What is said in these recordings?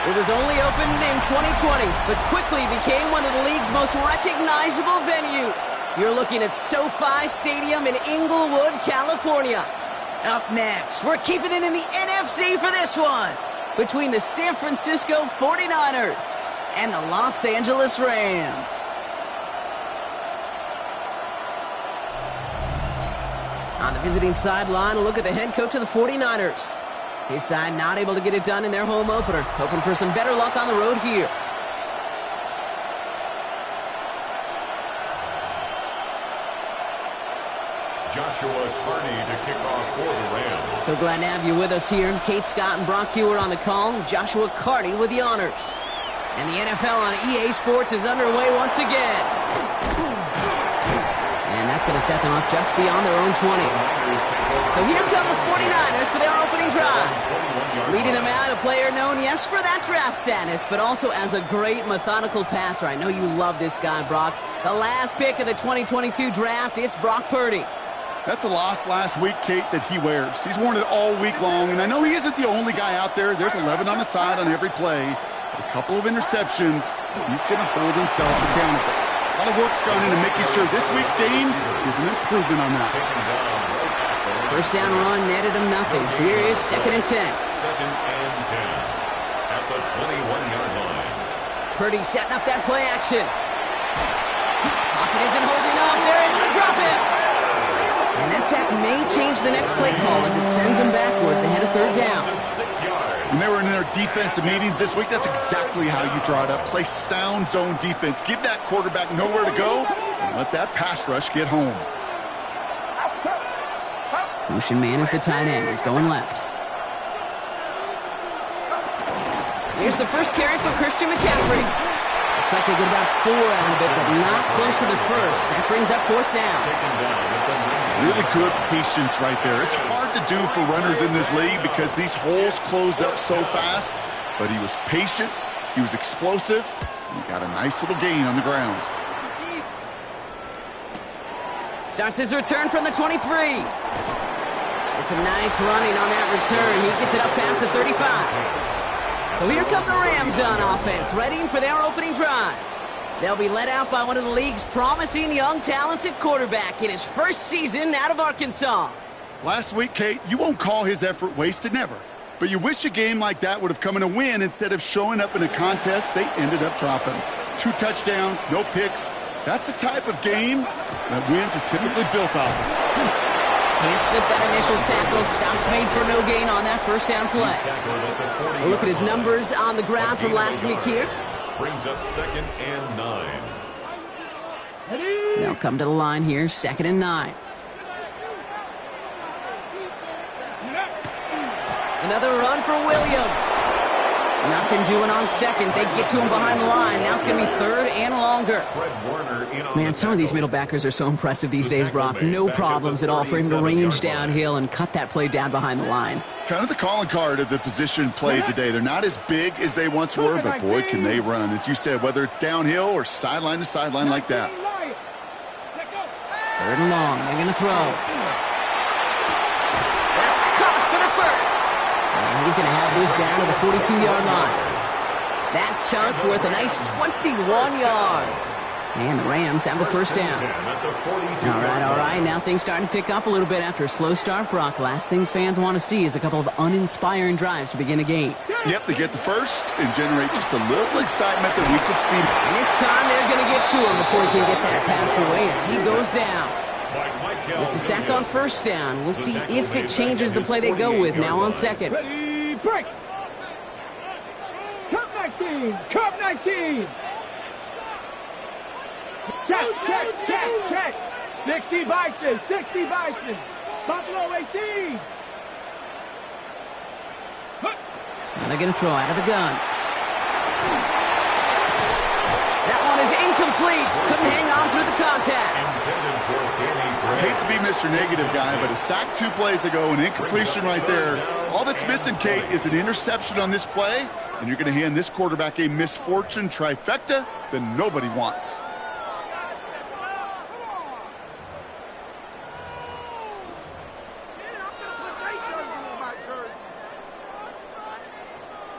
It was only opened in 2020, but quickly became one of the league's most recognizable venues. You're looking at SoFi Stadium in Inglewood, California. Up next, we're keeping it in the NFC for this one, between the San Francisco 49ers and the Los Angeles Rams. On the visiting sideline, a look at the head coach of the 49ers. His side not able to get it done in their home opener, hoping for some better luck on the road here. Joshua Carney to kick off for the Rams. So glad to have you with us here. Kate Scott and Brock Hewer on the call. Joshua Carney with the honors. And the NFL on EA Sports is underway once again. And that's going to set them up just beyond their own 20. So here come the 49ers for their opening drive. Leading them out, a player known, yes, for that draft status, but also as a great methodical passer. I know you love this guy, Brock. The last pick of the 2022 draft, it's Brock Purdy. That's a loss last week, Kate, that he wears. He's worn it all week long, and I know he isn't the only guy out there. There's 11 on the side on every play. A couple of interceptions. He's going to hold himself accountable. A lot of work's gone into making sure this week's game is an improvement on that. First down run netted him nothing. Here is 2nd and 10. 2nd and 10 at the 21-yard line. Purdy setting up that play action. Pocket isn't holding up. They're able to drop him. And that sack may change the next play call as it sends them backwards ahead of 3rd down. When they were in their defensive meetings this week, that's exactly how you draw it up. Play sound zone defense. Give that quarterback nowhere to go and let that pass rush get home. Motion man is the tight end. He's going left. Here's the first carry for Christian McCaffrey. Looks like they get about 4 out of it, but not close to the first. That brings up 4th down. Really good patience right there. It's hard to do for runners in this league because these holes close up so fast. But he was patient, he was explosive, and he got a nice little gain on the ground. Starts his return from the 23. It's a nice running on that return. He gets it up past the 35. So here come the Rams on offense, ready for their opening drive. They'll be led out by one of the league's promising young, talented quarterback in his first season out of Arkansas. Last week, Kate, you won't call his effort wasted, never. But you wish a game like that would have come in a win instead of showing up in a contest they ended up dropping. 2 touchdowns, no picks. That's the type of game that wins are typically built off of. Can't slip that initial tackle. Stops made for no gain on that first down play. We'll look at his numbers on the ground from last week here. Brings up 2nd and 9. They'll come to the line here, 2nd and 9. Another run for Williams. Nothing doing on 2nd. They get to him behind the line. Now it's going to be 3rd and longer. Man, some of these middle backers are so impressive these days, Brock. No problems at all for him to range downhill and cut that play down behind the line. Kind of the calling card of the position played today. They're not as big as they once were, but boy, can they run. As you said, whether it's downhill or sideline to sideline like that. 3rd and long. They're going to throw. That's caught for the first. And he's going to have this down to the 42-yard line. That chunk worth a nice 21 yards. And the Rams have the first down. All right. Now things starting to pick up a little bit after a slow start, Brock. Last things fans want to see is a couple of uninspiring drives to begin a game. Yep, they get the first and generate just a little excitement that we could see. And this time they're going to get to him before he can get that pass away as he goes down. It's a sack on first down. We'll see if it changes the play they go with now on 2nd. Ready, break. Cup 19. Cup 19. Check. 60 Bison. Buffalo 18. Now they're going to throw out of the gun. That one is incomplete. Couldn't hang on through the contact. Hate to be Mr. Negative guy, but a sack 2 plays ago, an incompletion right there. All that's missing, Kate, is an interception on this play, and you're going to hand this quarterback a misfortune trifecta that nobody wants.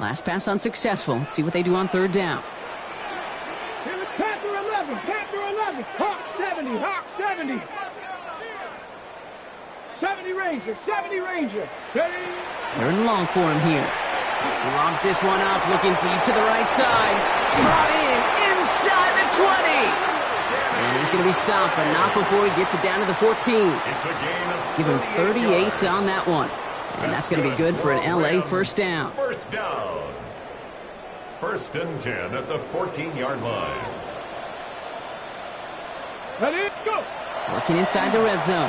Last pass unsuccessful. Let's see what they do on third down. Here is Panther 11. Panther 11. Hawk 70. Hawk 70. 70 Ranger. 70 Ranger. Ready? They're in long for him here. He lobs this one up, looking deep to the right side. Brought in inside the 20. And he's going to be stopped, but not before he gets it down to the 14. It's a gain of Give him 38 yards. on that one. And that's going to be good for an LA first down. First down. 1st and 10 at the 14-yard line. Ready? Go. Working inside the red zone. And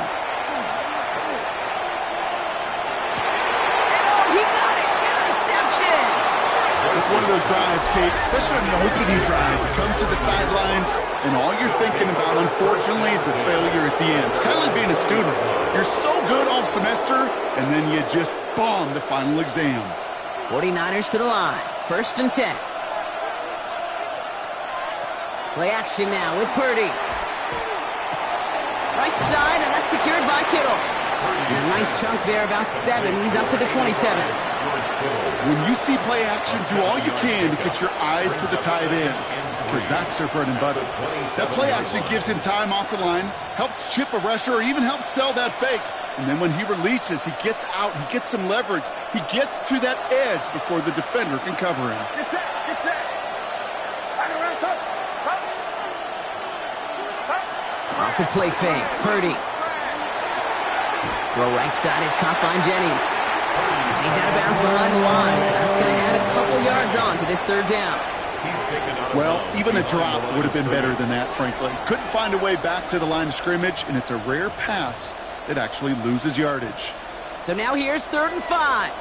oh, he got it! Interception! It's one of those drives, Kate, especially on the opening drive. You come to the sidelines, and all you're thinking about, unfortunately, is the failure at the end. It's kind of like being a student. You're so good all semester, and then you just bomb the final exam. 49ers to the line. 1st and 10. Play action now with Purdy. Right side, and that's secured by Kittle. And a nice chunk there, about 7. He's up to the 27. When you see play action, do all you can to get your eyes to the tight end, because that's their bread and butter. That play action gives him time off the line, helps chip a rusher, or even helps sell that fake. And then when he releases, he gets out, he gets some leverage. He gets to that edge before the defender can cover him. Get set. Get set. Off the play fake. Purdy. Throw right side is caught by Jennings. And he's out of bounds behind the line, so that's going to add a couple yards on to this third down. Well, even a drop would have been better than that, frankly. Couldn't find a way back to the line of scrimmage, and it's a rare pass that actually loses yardage. So now here's 3rd and 5.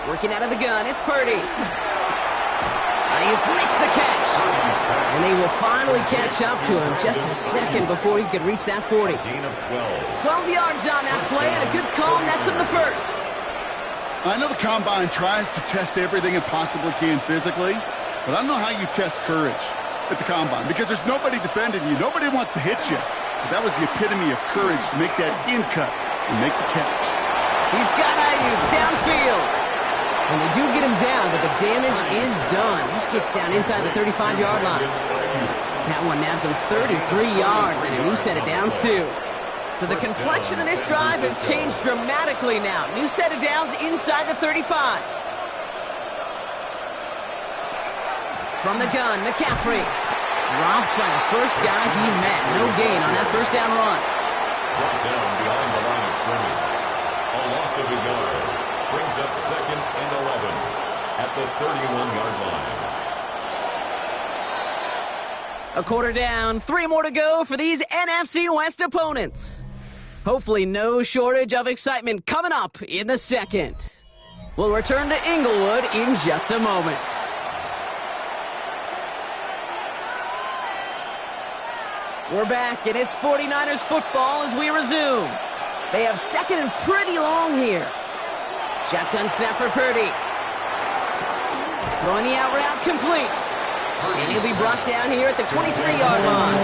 Working out of the gun, it's Purdy. He makes the catch. And they will finally catch up to him just a second before he could reach that 40. Gain of 12 yards on that play, and a good call nets him the first. I know the Combine tries to test everything it possibly can physically, but I don't know how you test courage at the Combine, because there's nobody defending you. Nobody wants to hit you. But that was the epitome of courage to make that in cut and make the catch. He's got Ayuk downfield. And they do get him down, but the damage is done. He gets down inside the 35-yard line. That one nabs him 33 yards and a new set of downs, too. So the complexion of this drive has changed dramatically now. New set of downs inside the 35. From the gun, McCaffrey. Drops by the first guy he met. No gain on that first down run. Brought down behind the line of scrimmage. A loss of a yard. Brings up 2nd and 11 at the 31-yard line. A quarter down, 3 more to go for these NFC West opponents. Hopefully no shortage of excitement coming up in the second. We'll return to Inglewood in just a moment. We're back, and it's 49ers football as we resume. They have 2nd and pretty long here. Shotgun snap for Purdy. Throwing the out route complete. And he'll be brought down here at the 23-yard line.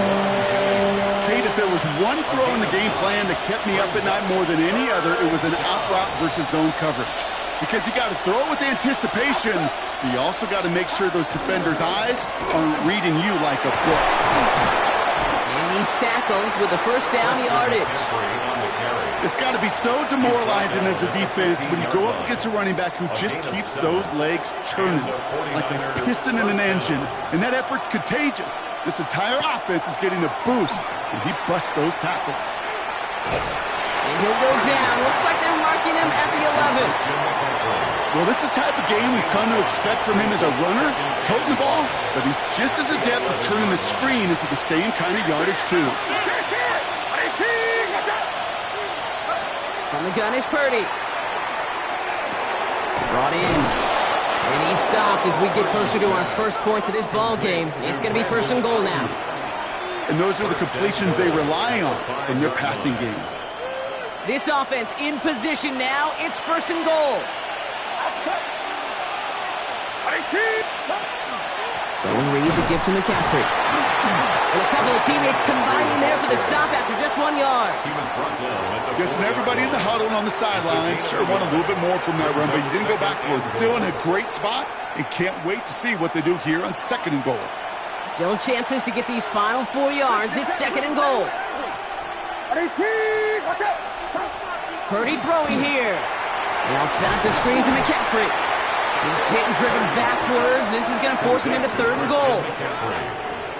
Kate, if there was one throw in the game plan that kept me up at night more than any other, it was an out route versus zone coverage. Because you got to throw it with anticipation, but you also got to make sure those defenders' eyes aren't reading you like a book. And he's tackled with the first down yardage. It's got to be so demoralizing as a defense when you go up against a running back who just keeps those legs churning like a piston in an engine, and that effort's contagious. This entire offense is getting a boost, and he busts those tackles. And he'll go down. Looks like they're marking him at the 11. Well, this is the type of game we've come to expect from him as a runner, toting the ball, but he's just as adept at turning the screen into the same kind of yardage, too. From the gun is Purdy. Brought in. And he's stopped as we get closer to our first points of this ball game. It's going to be 1st and goal now. And those are the completions they rely on in their passing game. This offense in position now. It's 1st and goal. So we'll read the gift to McCaffrey. And a couple of teammates combining there for the stop after just 1 yard. He was brought down at the Guessing everybody in the huddle and on the sidelines sure want a little bit more from that run, but you didn't go backwards. Still in a great spot and can't wait to see what they do here on 2nd and goal. Still chances to get these final 4 yards. It's 2nd and goal. Purdy throwing here. And they'll set up the screen to McCaffrey. He's hit and driven backwards. This is going to force him into 3rd and goal.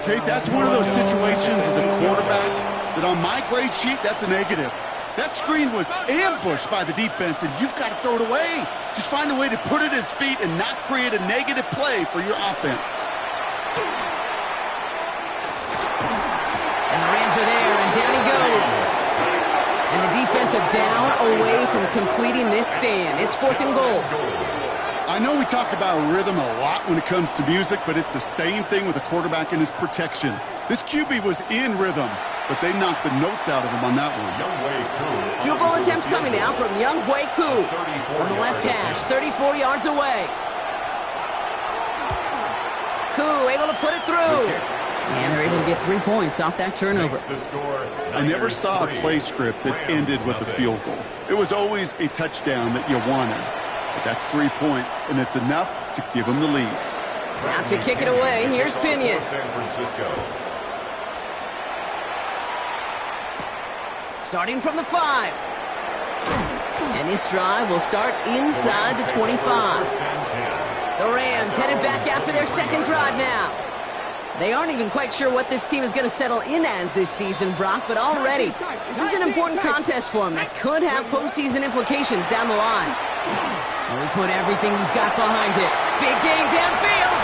Kate, that's one of those situations as a quarterback that on my grade sheet, that's a negative. That screen was ambushed by the defense, and you've got to throw it away. Just find a way to put it at his feet and not create a negative play for your offense. And the Rams are there, and down he goes. And the defense are down away from completing this stand. It's 4th and goal. I know we talk about rhythm a lot when it comes to music, but it's the same thing with a quarterback and his protection. This QB was in rhythm, but they knocked the notes out of him on that one. Field goal attempts coming now from Young Hui Koo from the left hash, 34 yards away. Koo able to put it through. And they're able to get 3 points off that turnover. I never saw a play script that ended with a field goal. It was always a touchdown that you wanted. But that's 3 points, and it's enough to give them the lead. Now to kick it away, here's Pinion. San Francisco. Starting from the 5. And this drive will start inside the 25. The Rams headed back after their 2nd drive now. They aren't even quite sure what this team is going to settle in as this season, Brock, but already, this is an important contest for him that could have postseason implications down the line. And we put everything he's got behind it. Big gain downfield.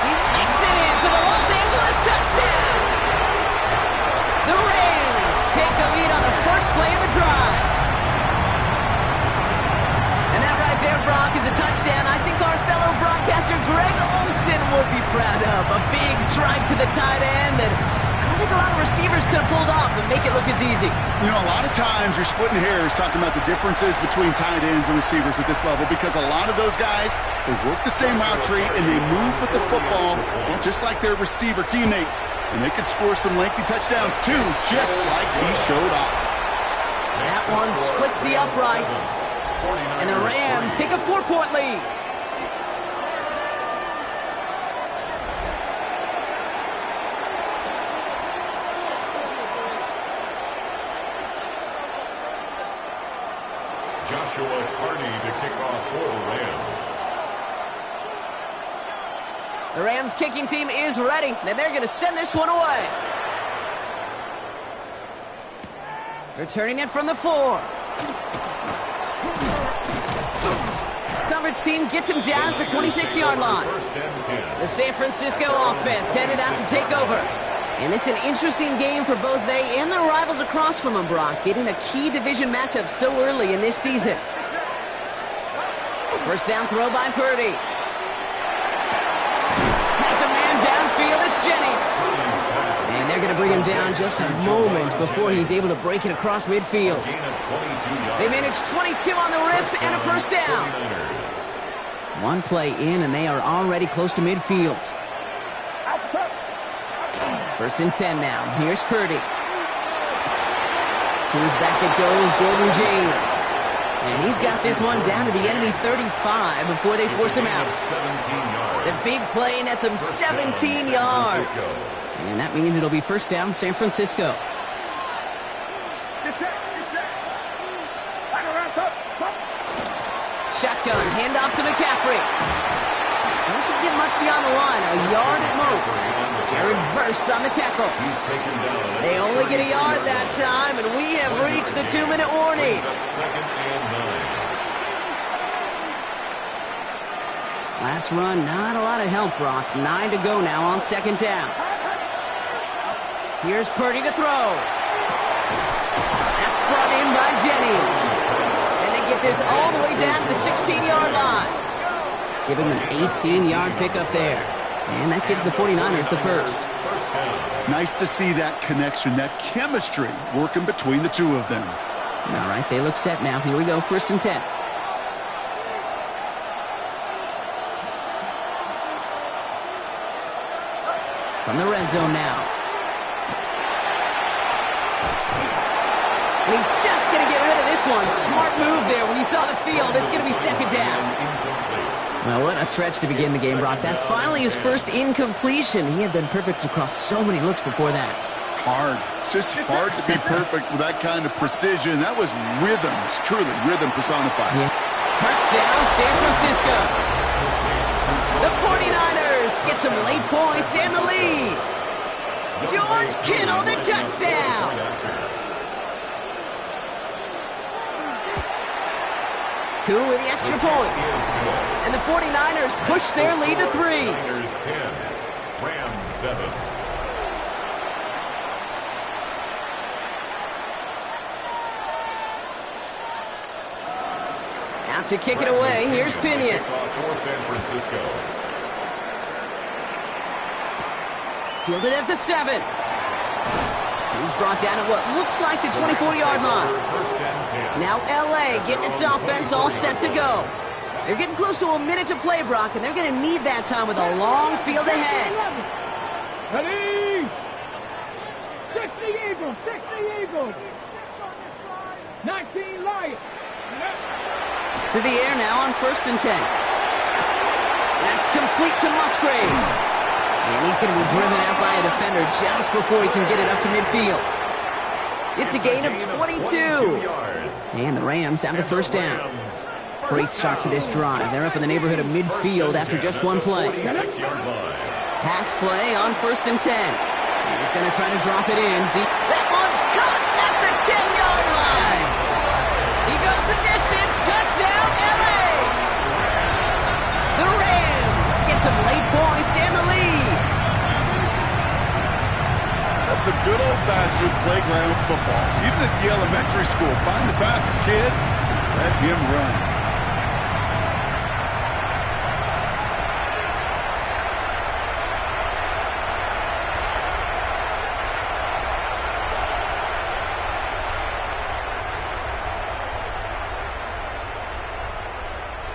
He makes it in for the Los Angeles touchdown. The Rams take the lead on the first play of the drive. And that right there, Brock, is a touchdown I think our fellow broadcaster Greg Olsen would be proud of. A big strike to the tight end that I don't think a lot of receivers could have pulled off and make it look as easy. You know, a lot of times you're splitting hairs talking about the differences between tight ends and receivers at this level because a lot of those guys, they work the same route tree and they move with the football just like their receiver teammates. And they can score some lengthy touchdowns too, just like he showed off. That one splits the uprights. And the Rams take a 4-point lead. Joshua Carney to kick off for the Rams. The Rams kicking team is ready, and they're going to send this one away. Returning it from the 4. Coverage team gets him down at the 26-yard line. The San Francisco offense headed out to take over. And this is an interesting game for both they and their rivals across from them, Brock, getting a key division matchup so early in this season. First down throw by Purdy. Has a man downfield, it's Jennings. And they're going to bring him down just a moment before he's able to break it across midfield. They manage 22 on the rip and a first down. One play in, and they are already close to midfield. First and 10 now. Here's Purdy. To his back it goes, Jordan James. And he's got this one down to the enemy 35 before they force him out. The big play nets him 17 yards. And that means it'll be first down San Francisco. Shotgun, handoff to McCaffrey. Doesn't get much beyond the line, a yard at most. A reverse on the tackle. They only get a yard that time, and we have reached the 2-minute warning. Last run, not a lot of help, Brock. 9 to go now on second down. Here's Purdy to throw. That's brought in by Jennings. And they get this all the way down to the 16-yard line. Give him an 18-yard pickup there. And that gives the 49ers the first. Nice to see that connection, that chemistry working between the two of them. All right, they look set now. Here we go, first and 10. From the red zone now. And he's just going to get rid of this one. Smart move there. When you saw the field, it's going to be second down. Well, what a stretch to begin the game, Brock. That finally his first incompletion. He had been perfect across so many looks before that. Hard. It's just hard to be perfect with that kind of precision. That was rhythm. It's truly rhythm personified. Yeah. Touchdown, San Francisco. The 49ers get some late points and the lead. George Kittle, the touchdown. Koo with the extra point. And the 49ers push their lead to 3. Niners 10, Rams 7. Out to kick it away, here's Pinion. For San Francisco. Fielded at the 7. He's brought down at what looks like the 24-yard line. First and 10. Now LA getting its offense all set to go. They're getting close to a minute to play, Brock, and they're going to need that time with a long field ahead. Ready? 60 Eagles, 60 Eagles. 19 Lions. To the air now on 1st and 10. That's complete to Musgrave. And he's going to be driven out by a defender just before he can get it up to midfield. It's a gain of 22. And the Rams have the first down. Great start to this drive. They're up in the neighborhood of midfield after just one play. 6-yard line. Pass play on 1st and 10. He's going to try to drop it in deep. That one's caught at the 10-yard line. He goes the distance. Touchdown, LA. The Rams get some late points and the lead. That's some good old-fashioned playground football. Even at the elementary school, find the fastest kid, let him run.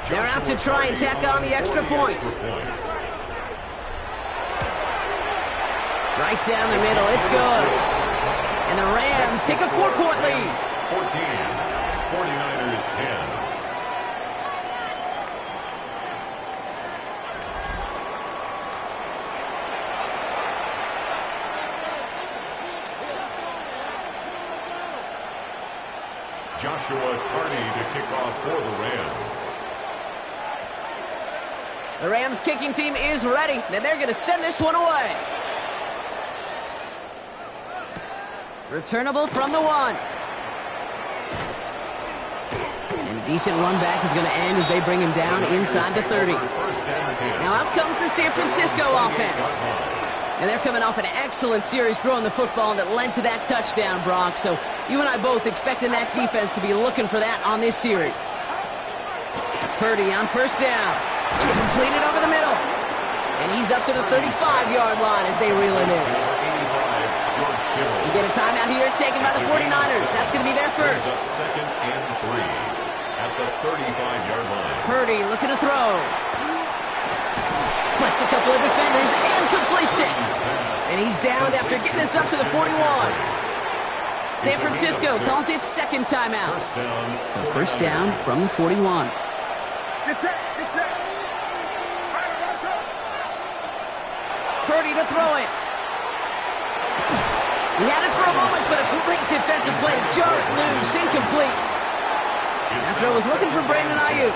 They're out to try and tack on the extra point. Right down the middle, it's good. And the Rams take a 4-point lead. 14, 49ers 10. Joshua Carney to kick off for the Rams. The Rams kicking team is ready, and they're going to send this one away. Returnable from the 1. And a decent run back is going to end as they bring him down inside the 30. Now out comes the San Francisco offense. And they're coming off an excellent series throwing the football that led to that touchdown, Brock. So you and I both expecting that defense to be looking for that on this series. Purdy on 1st down. Completed over the middle. And he's up to the 35-yard line as they reel him in. You get a timeout here taken by the 49ers. That's going to be their first. Second and 3 at the 35-yard line. Purdy looking to throw. Splits a couple of defenders and completes it. And he's downed after getting this up to the 41. San Francisco calls it second timeout. So first down from the 41. Get set, get set. Purdy to throw it. He had it for a moment, but a great defensive play to jar it loose. Incomplete. That throw was looking for Brandon Ayuk.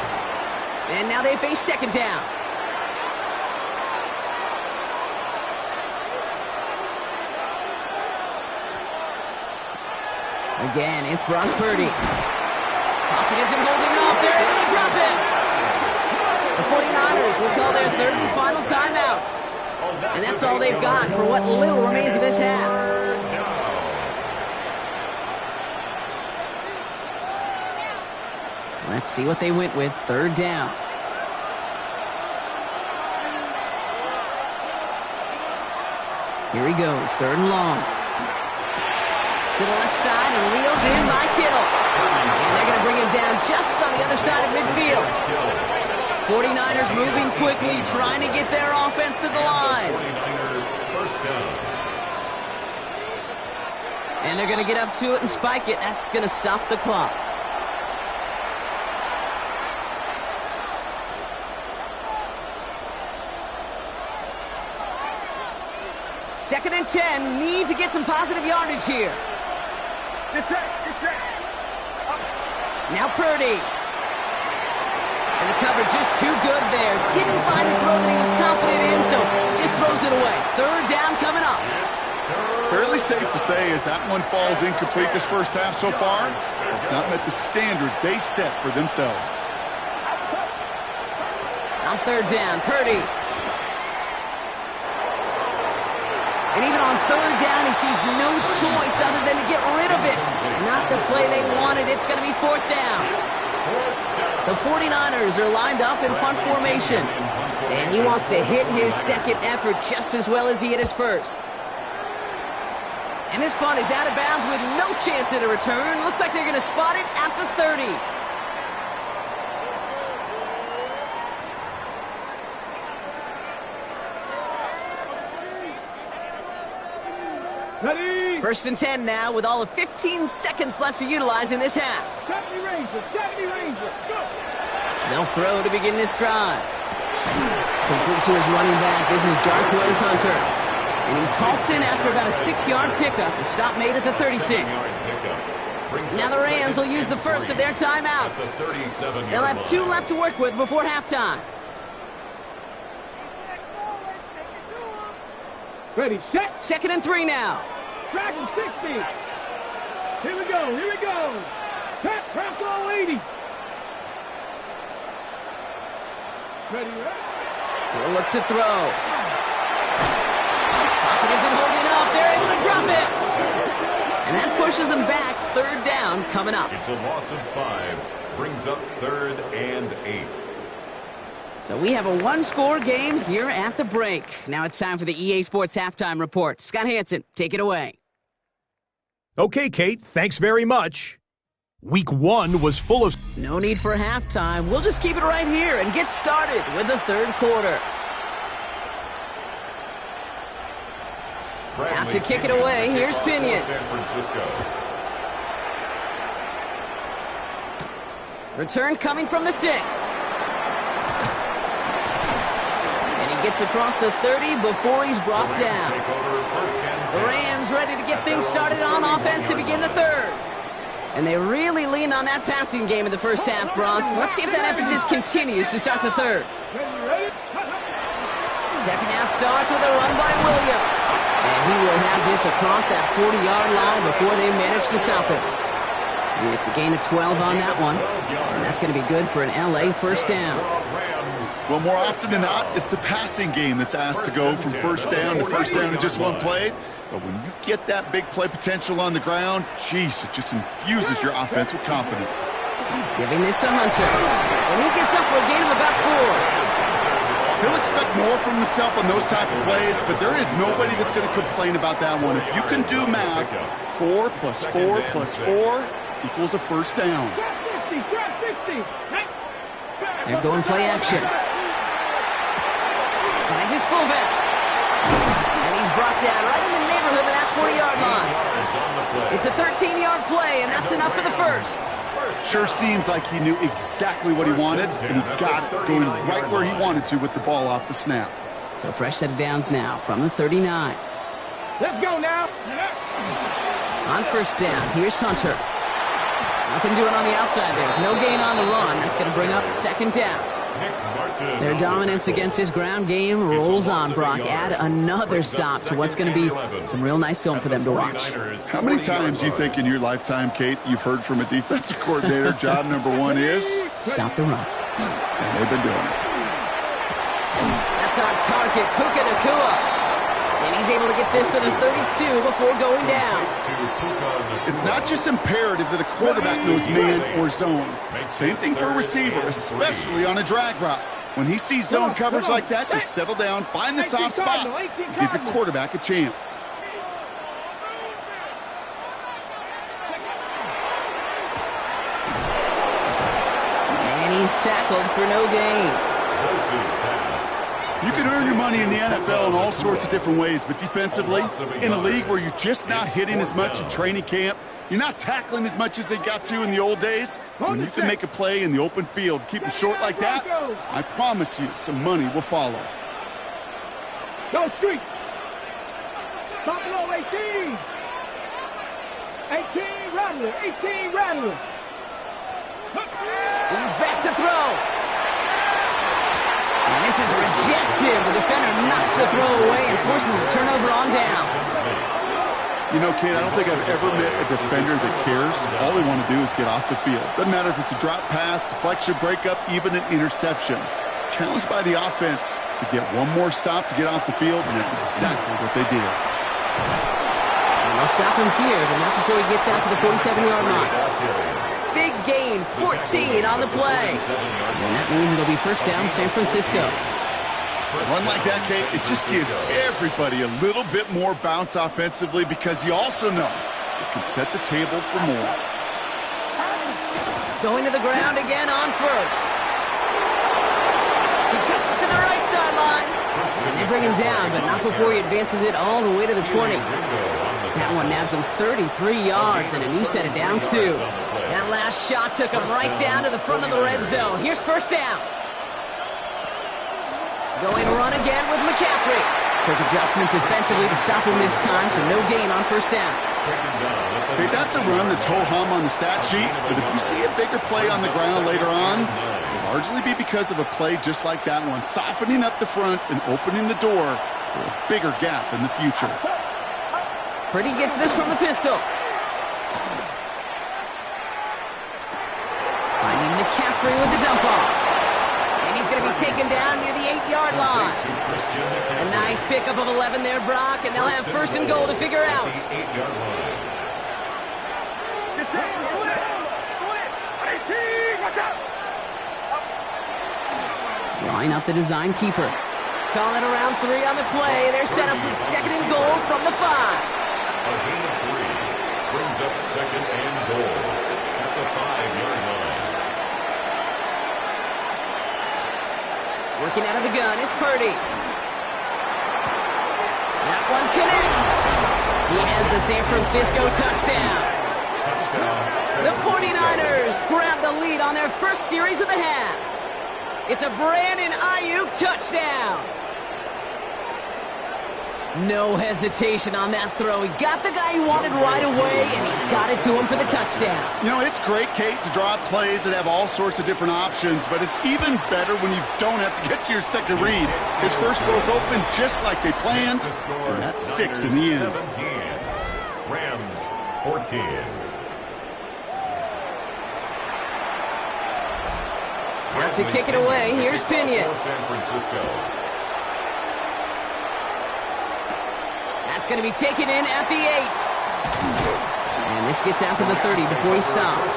And now they face second down. Again, it's Brock Purdy. Pocket isn't holding up. They're able to drop him. The 49ers will call their third and final timeout. And that's all they've got for what little remains of this half. Let's see what they went with. Third down. Here he goes. Third and long. To the left side and reeled in by Kittle. And they're going to bring him down just on the other side of midfield. 49ers moving quickly, trying to get their offense to the line. 49er first down. And they're going to get up to it and spike it. That's going to stop the clock. Second and 10. Need to get some positive yardage here. It's it. Now Purdy. And the cover just too good there. Didn't find the throw that he was confident in, so just throws it away. Third down coming up. Fairly safe to say as that one falls incomplete this first half so far, it's not met the standard they set for themselves. On third down, Purdy. And even on third down, he sees no choice other than to get rid of it. Not the play they wanted. It's going to be fourth down. The 49ers are lined up in punt formation. And he wants to hit his second effort just as well as he hit his first. And this punt is out of bounds with no chance at a return. Looks like they're going to spot it at the 30. Ready? First and 10 now with all of 15 seconds left to utilize in this half. 70 Ranger, go! They'll throw to begin this drive. Complete to his running back. This is Jarquez Hunter. And he's halted after about a 6-yard pickup. The stop made at the 36. Now the Rams will use the first of their timeouts. They'll have 2 left to work with before halftime. Ready, set. Second and 3 now. Dragon 60. Here we go. Pat, press all 80. Ready. He'll look to throw. Pocket isn't holding up. They're able to drop it. And that pushes them back. Third down coming up. It's a loss of 5. Brings up third and 8. So we have a one-score game here at the break. Now it's time for the EA Sports Halftime Report. Scott Hansen, take it away. Okay, Kate, thanks very much. Week 1 was full of... No need for halftime. We'll just keep it right here and get started with the third quarter. Out to kick it away, here's Pinion. San Francisco. Return coming from the 6. Gets across the 30 before he's brought down. The Rams ready to get things started on offense to begin the third. And they really leaned on that passing game in the first half, Brock. Let's see if that emphasis continues to start the third. Second half starts with a run by Williams. And he will have this across that 40-yard line before they manage to stop him. It's a gain of 12 on that one. And that's going to be good for an LA first down. Well, more often than not, it's the passing game that's asked to go from first down to first down in just one play. But when you get that big play potential on the ground, geez, it just infuses your offense with confidence. Giving this to Hunter. And he gets up for a gain of about 4. He'll expect more from himself on those type of plays, but there is nobody that's going to complain about that one. If you can do math, 4 plus 4 plus 4 equals a first down. They're going play action. Finds his fullback. And he's brought down right in the neighborhood of that 40-yard line. It's a 13-yard play, and that's enough for the first. Sure seems like he knew exactly what he wanted, and he got it going right where he wanted to with the ball off the snap. So fresh set of downs now from the 39. Let's go now. On first down, here's Hunter. Nothing doing on the outside there. No gain on the run. That's going to bring up second down. Their dominance against his ground game rolls on, Brock. Add another stop to what's going to be some real nice film for them to watch. How many times do you think in your lifetime, Kate, you've heard from a defensive coordinator, job number 1 is? Stop the run. And they've been doing it. That's on target. Puka Nacua. And he's able to get this to the 32 before going down. It's not just imperative that a quarterback knows man or zone. Same thing for a receiver, especially on a drag route. When he sees zone coverage like that, just settle down, find the soft spot, and give your quarterback a chance. And he's tackled for no gain. Forces pass. You can earn your money in the NFL in all sorts of different ways, but defensively, in a league where you're just not hitting as much in training camp, you're not tackling as much as they got to in the old days, when you can make a play in the open field, keep them short like that, I promise you some money will follow. Go street. Buffalo 18. 18 Rattler. 18 Rattler. He's back to throw. And this is rejected. The defender knocks the throw away and forces a turnover on downs. You know, kid, I don't think I've ever met a defender that cares. All they want to do is get off the field. Doesn't matter if it's a drop pass, deflection, breakup, even an interception. Challenged by the offense to get one more stop to get off the field, and that's exactly what they did. And they'll stop him here, but not before he gets out to the 47-yard line. Big gain, 14 on the play. And that means it'll be first down, San Francisco. Run like that, Kate, it just gives everybody a little bit more bounce offensively because you also know it can set the table for more. Going to the ground again on first. He cuts it to the right sideline. And they bring him down, but not before he advances it all the way to the 20. That one nabs him 33 yards and a new set of downs, too. That last shot took him right down to the front of the red zone. Here's first down. Going to run again with McCaffrey. Quick adjustment defensively to stop him this time, so no gain on first down. Okay, that's a run that's ho-hum on the stat sheet, but if you see a bigger play on the ground later on, it'll largely be because of a play just like that one, softening up the front and opening the door for a bigger gap in the future. Purdy gets this from the pistol. Finding McCaffrey with the dump off. And he's going to be taken down near the 8-yard line. A nice pickup of 11 there, Brock, and they'll have first and goal to figure out. Drawing up the design keeper. Calling around 3 on the play. They're set up with second and goal from the 5. A gain of 3 brings up second and goal at the 5-yard line. Working out of the gun, it's Purdy. That one connects. He has the San Francisco touchdown. The 49ers grab the lead on their first series of the half. It's a Brandon Ayuk touchdown. No hesitation on that throw. He got the guy he wanted right away, and he got it to him for the touchdown. You know, it's great, Kate, to draw up plays that have all sorts of different options, but it's even better when you don't have to get to your second read. His first broke open just like they planned, and that's 6 in the end. 17. Rams 14. Out to kick it away, here's Pinion. San Francisco. That's going to be taken in at the 8. And this gets out to the 30 before he stops.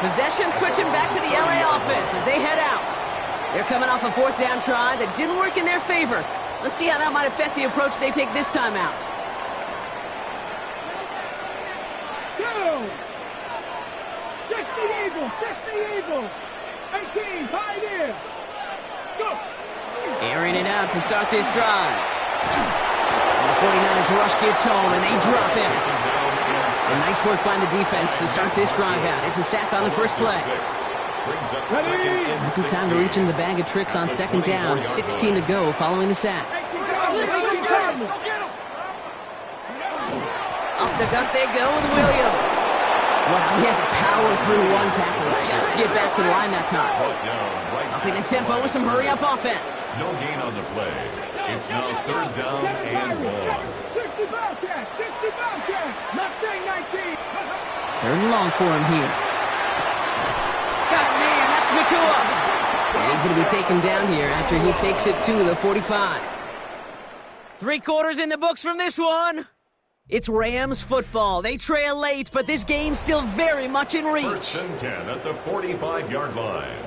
Possession switching back to the LA offense as they head out. They're coming off a 4th down try that didn't work in their favor. Let's see how that might affect the approach they take this time out. Go! 60 Eagles! 18, Pioneer! Go! Airing it out to start this drive. And the 49ers rush gets home, and they drop him. So nice work by the defense to start this drive out. It's a sack on the first play. Might be time to reach into the bag of tricks on second down. 16 to go following the sack. Up the gut they go with Williams. Wow, he had to power through one tackle just to get back to the line that time. Upping the tempo with some hurry-up offense. No gain on the play. It's now 3rd down and 1. 60 Bobcats! 60 Bobcats! Mustang 19! 3rd and long for him here. Got it, man. That's Nakua. And he's going to be taken down here after he takes it to the 45. 3 quarters in the books from this one. It's Rams football. They trail late, but this game's still very much in reach. 1st and 10 at the 45-yard line.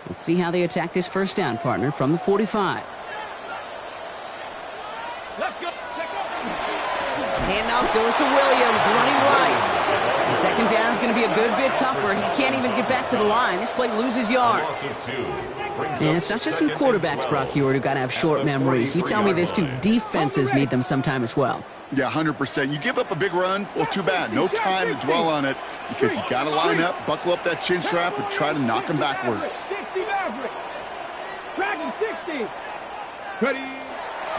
Let's see how they attack this first down, partner, from the 45. Let's go. Handoff goes to Williams, running right. And second down is going to be a good bit tougher. He can't even get back to the line. This play loses yards. And it's not just some quarterbacks, Brock Heward, who got to have short memories. You tell me this, too. Defenses need them sometime as well. Yeah, 100%. You give up a big run, well, too bad. No time to dwell on it because you got to line up, buckle up that chin strap, and try to knock them backwards. 60 Maverick. Dragon 60. Ready.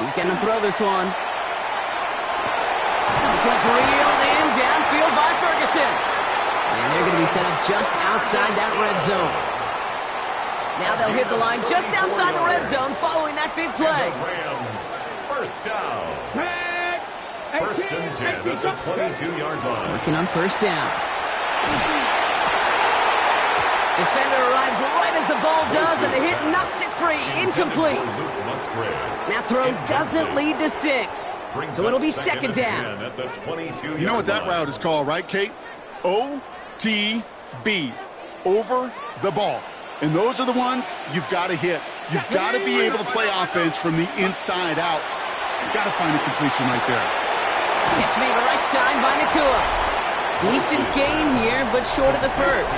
He's going to throw this one. This one's reeled in downfield by Ferguson. And they're going to be set up just outside that red zone. Now they'll hit the line just outside the red zone following that big play. Rams, first down. Tag. First and 10 at the 22-yard line. Working on first down. Defender arrives right as the ball does, and the hit knocks it free. Incomplete. That throw doesn't lead to 6. So it'll be second down. You know what that route is called, right, Kate? OTB. Over the ball. And those are the ones you've got to hit. You've got to be able to play offense from the inside out. You've got to find a completion right there. Catch made right side by Nakua. Decent gain here, but short of the first.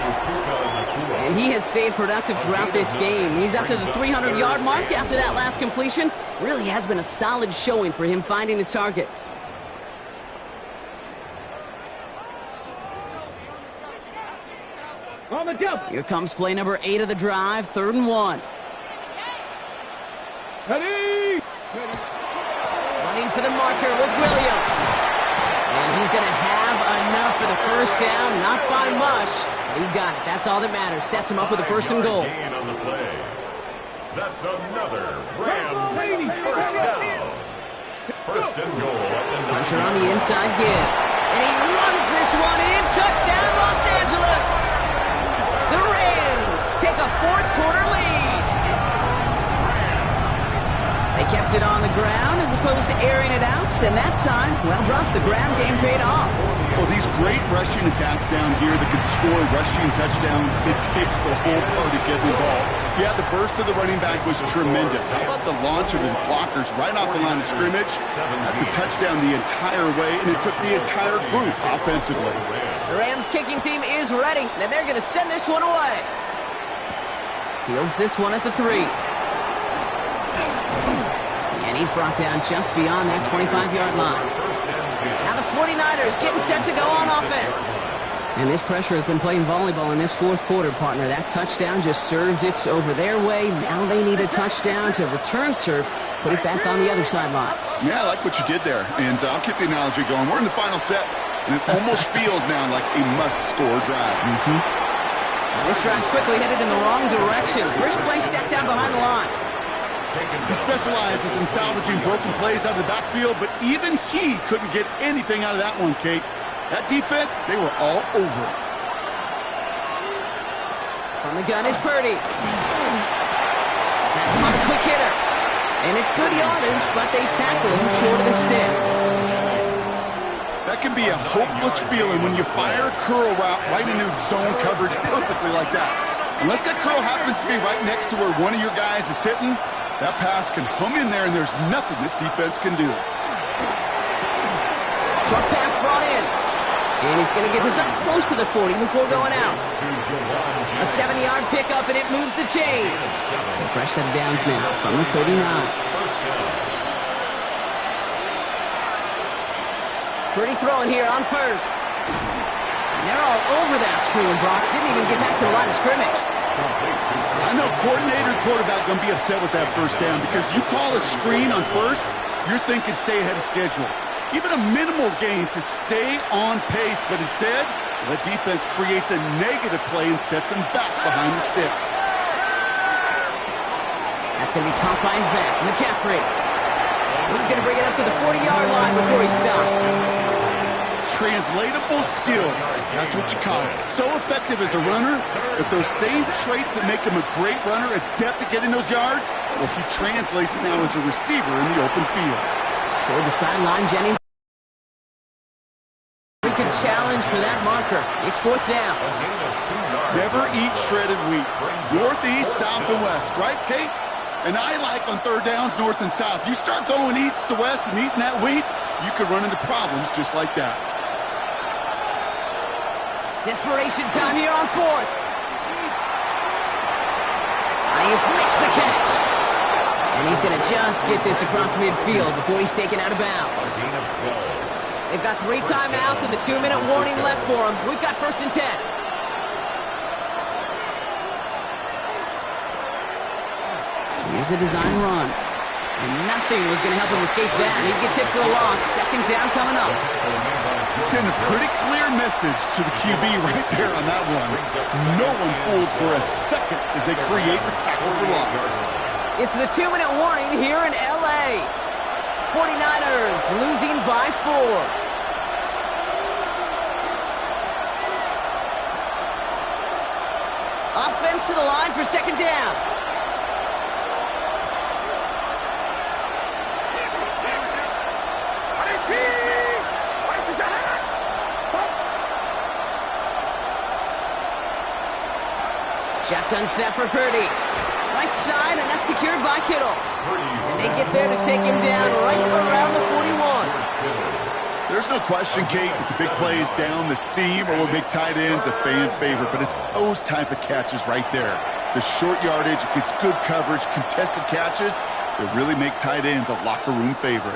And he has stayed productive throughout this game. He's up to the 300-yard mark after that last completion. Really has been a solid showing for him finding his targets. On the jump. Here comes play number 8 of the drive, 3rd and 1. Ready. Running for the marker with Williams. And he's going to have enough for the first down, not by much. He got it. That's all that matters. Sets him up with a 1st and goal. Gain on the play. That's another Rams first down. 1st and goal at the Hunter on the inside give. And he runs this one in. Touchdown, Los Angeles. The Rams take a 4th quarter lead. They kept it on the ground as opposed to airing it out. And that time, well, Brock, the ground game paid off. Well, these great rushing attacks down here that can score rushing touchdowns, it takes the whole party getting involved. Yeah, the burst of the running back was tremendous. How about the launch of his blockers right off the line of scrimmage? That's a touchdown the entire way, and it took the entire group offensively. The Rams kicking team is ready, and they're going to send this one away. Fields this one at the 3. And he's brought down just beyond that 25-yard line. Now the 49ers getting set to go on offense. And this pressure has been playing volleyball in this 4th quarter, partner. That touchdown just served it over their way. Now they need a touchdown to return serve, put it back on the other sideline. Yeah, I like what you did there. And I'll keep the analogy going. We're in the final set, and it almost feels now like a must-score drive. This drive's quickly headed in the wrong direction. First play set down behind the line. He specializes in salvaging broken plays out of the backfield, but even he couldn't get anything out of that one, Kate. That defense, they were all over it. From the gun is Purdy. That's him on the quick hitter. And it's good yardage, but they tackle him short of the sticks. That can be a hopeless feeling when you fire a curl route right into zone coverage perfectly like that. Unless that curl happens to be right next to where one of your guys is sitting, that pass can hum in there, and there's nothing this defense can do. Short pass brought in. And he's going to get this up close to the 40 before going out. A 70-yard pickup, and it moves the chains. So fresh set of downs now from the 39. Pretty throwing here on first. And they're all over that screen, Brock. Didn't even get back to the line of scrimmage. I know coordinator and quarterback going to be upset with that first down because you call a screen on first, you're thinking stay ahead of schedule. Even a minimal gain to stay on pace, but instead, the defense creates a negative play and sets him back behind the sticks. That's going to be caught by his back, McCaffrey. And he's going to bring it up to the 40-yard line before he stops. Translatable skills, that's what you call it. So effective as a runner, but those same traits that make him a great runner, adept at getting those yards, well, he translates now as a receiver in the open field. Toward the sideline, Jennings. We can challenge for that marker. It's 4th down. A gain of 2 yards. Never eat shredded wheat. Northeast, south, and west, right, Kate? And I like on 3rd downs, north and south. You start going east to west and eating that wheat, you could run into problems just like that. Desperation time here on 4th. Ayuk makes the catch. And he's going to just get this across midfield before he's taken out of bounds. A gain of 12. They've got 3 timeouts and the 2-minute warning left for them. We've got 1st and 10. Here's a design run. And nothing was going to help him escape that. He gets hit for a loss. 2nd down coming up. Send a pretty clear message to the QB right there on that one. No one fooled for a second as they create the tackle for loss. It's the 2-minute warning here in LA. 49ers losing by 4. Offense to the line for 2nd down. Shotgun snap for Purdy. Right side, and that's secured by Kittle. And they get there to take him down right around the 41. There's no question, Kate, that the big plays down the seam or will make tight ends a fan favorite, but it's those type of catches right there. The short yardage, it gets good coverage, contested catches that really make tight ends a locker room favorite.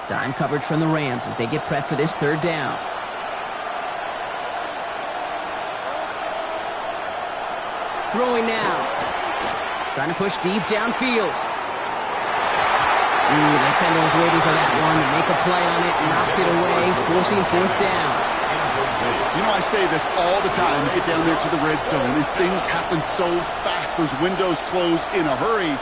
Dime coverage from the Rams as they get prepped for this 3rd down. Throwing now. Trying to push deep downfield. The defender was waiting for that one to make a play on it. Knocked it away, forcing 4th down. You know, I say this all the time. You get down there to the red zone, and things happen so fast. Those windows close in a hurry.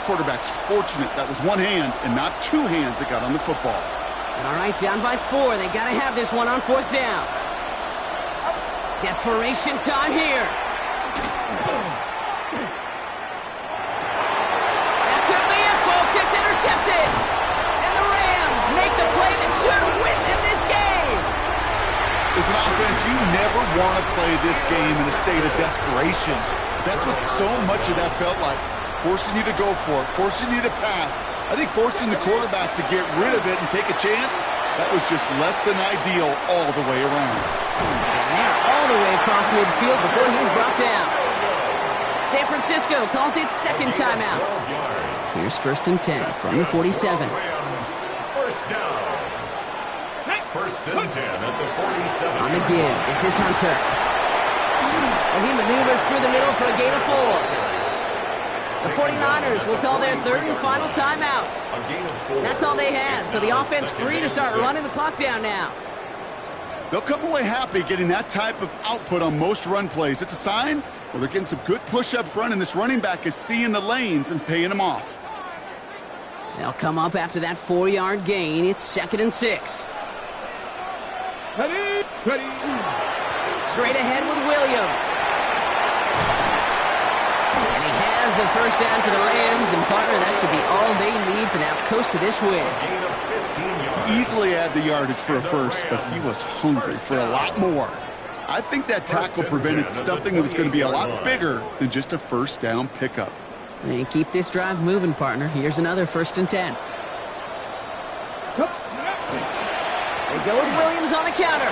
Quarterback's fortunate that was one hand and not 2 hands that got on the football. All right, down by 4. They got to have this one on 4th down. Desperation time here. That could be it, folks. It's intercepted. And the Rams make the play that should win them this game. As an offense, you never want to play this game in a state of desperation. That's what so much of that felt like. Forcing you to go for it, forcing you to pass. I think forcing the quarterback to get rid of it and take a chance, that was just less than ideal all the way around. And they're all the way across midfield before he's brought down. San Francisco calls it 2nd timeout. Here's 1st and 10 from the 47. First down. 1st and 10 at the 47. On the give, this is Hunter. And he maneuvers through the middle for a gain of 4. The 49ers will call their 3rd and final timeout. That's all they had, so the offense free to start running the clock down now. They'll come away happy getting that type of output on most run plays. It's a sign, well, they're getting some good push up front, and this running back is seeing the lanes and paying them off. They'll come up after that 4-yard gain. It's 2nd and 6. Ready? Straight ahead with Williams. And he has the 1st down for the Rams, and partner, that should be all they need to now coast to this win. Easily had the yardage for a first, but he was hungry for a lot more. I think that tackle prevented something that was going to be a lot bigger than just a 1st down pickup. And keep this drive moving, partner. Here's another 1st and 10. They go with Williams on the counter.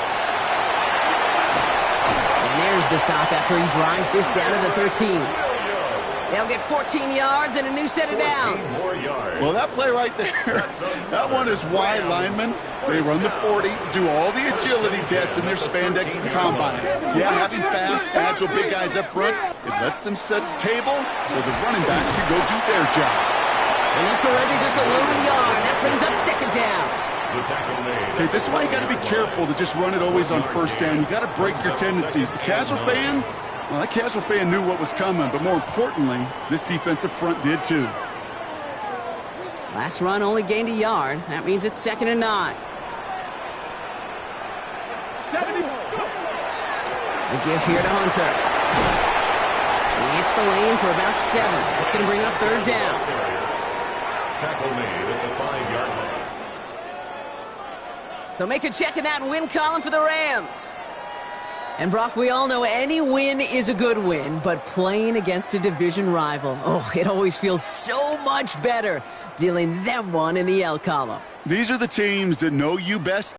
And there's the stop after he drives this down to the 13. They'll get 14 yards and a new set of downs. Well, that play right there, that one is wide linemen. They run the 40, do all the agility tests in their spandex at the combine. Yeah, having fast, agile big guys up front, it lets them set the table so the running backs can go do their job. And this already just a lone yard. That brings up 2nd down. Okay, this is why you got to be careful to just run it always on 1st down. You got to break your tendencies. The casual fan, well, that casual fan knew what was coming, but more importantly, this defensive front did too. Last run only gained a yard. That means it's 2nd and 9. The give here to Hunter. He hits the lane for about 7. That's going to bring up 3rd down. Tackle made at the 5-yard line. So make a check in that win column for the Rams. And Brock, we all know any win is a good win, but playing against a division rival, oh, it always feels so much better dealing them one in the L column. These are the teams that know you best.